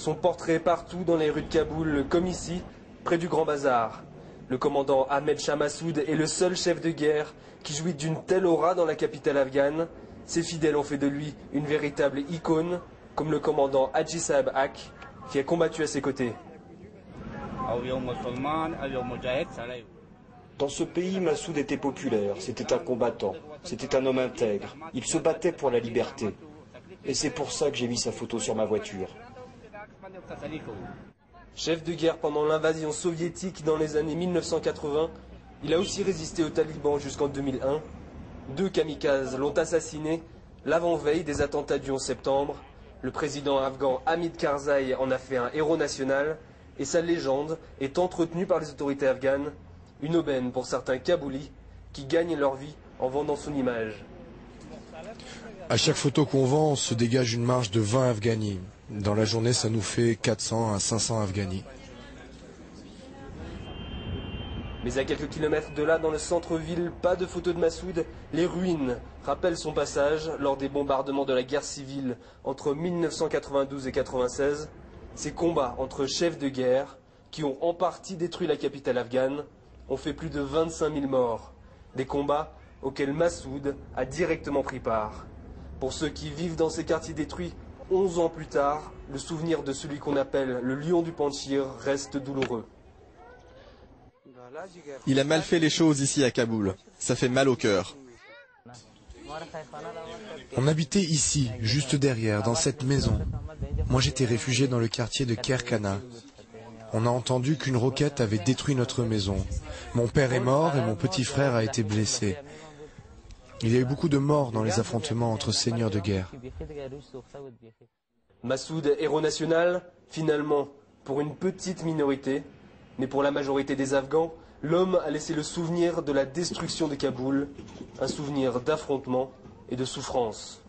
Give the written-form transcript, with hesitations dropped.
Son portrait partout dans les rues de Kaboul, comme ici, près du Grand Bazar. Le commandant Ahmed Shah Massoud est le seul chef de guerre qui jouit d'une telle aura dans la capitale afghane. Ses fidèles ont fait de lui une véritable icône, comme le commandant Haji Saab Haq, qui a combattu à ses côtés. Dans ce pays, Massoud était populaire, c'était un combattant, c'était un homme intègre. Il se battait pour la liberté. Et c'est pour ça que j'ai mis sa photo sur ma voiture. Chef de guerre pendant l'invasion soviétique dans les années 1980, il a aussi résisté aux talibans jusqu'en 2001. 2 kamikazes l'ont assassiné l'avant-veille des attentats du 11 septembre. Le président afghan Hamid Karzai en a fait un héros national et sa légende est entretenue par les autorités afghanes. Une aubaine pour certains Kaboulis qui gagnent leur vie en vendant son image. À chaque photo qu'on vend, on se dégage une marge de 20 Afghani. Dans la journée, ça nous fait 400 à 500 Afghani. Mais à quelques kilomètres de là, dans le centre-ville, pas de photo de Massoud. Les ruines rappellent son passage lors des bombardements de la guerre civile entre 1992 et 1996. Ces combats entre chefs de guerre, qui ont en partie détruit la capitale afghane, ont fait plus de 25 000 morts. Des combats auxquels Massoud a directement pris part. Pour ceux qui vivent dans ces quartiers détruits, 11 ans plus tard, le souvenir de celui qu'on appelle le lion du Panchir reste douloureux. Il a mal fait les choses ici à Kaboul. Ça fait mal au cœur. On habitait ici, juste derrière, dans cette maison. Moi, j'étais réfugié dans le quartier de Kerkana. On a entendu qu'une roquette avait détruit notre maison. Mon père est mort et mon petit frère a été blessé. Il y a eu beaucoup de morts dans les affrontements entre seigneurs de guerre. Massoud, héros national, finalement, pour une petite minorité, mais pour la majorité des Afghans, l'homme a laissé le souvenir de la destruction de Kaboul, un souvenir d'affrontement et de souffrance.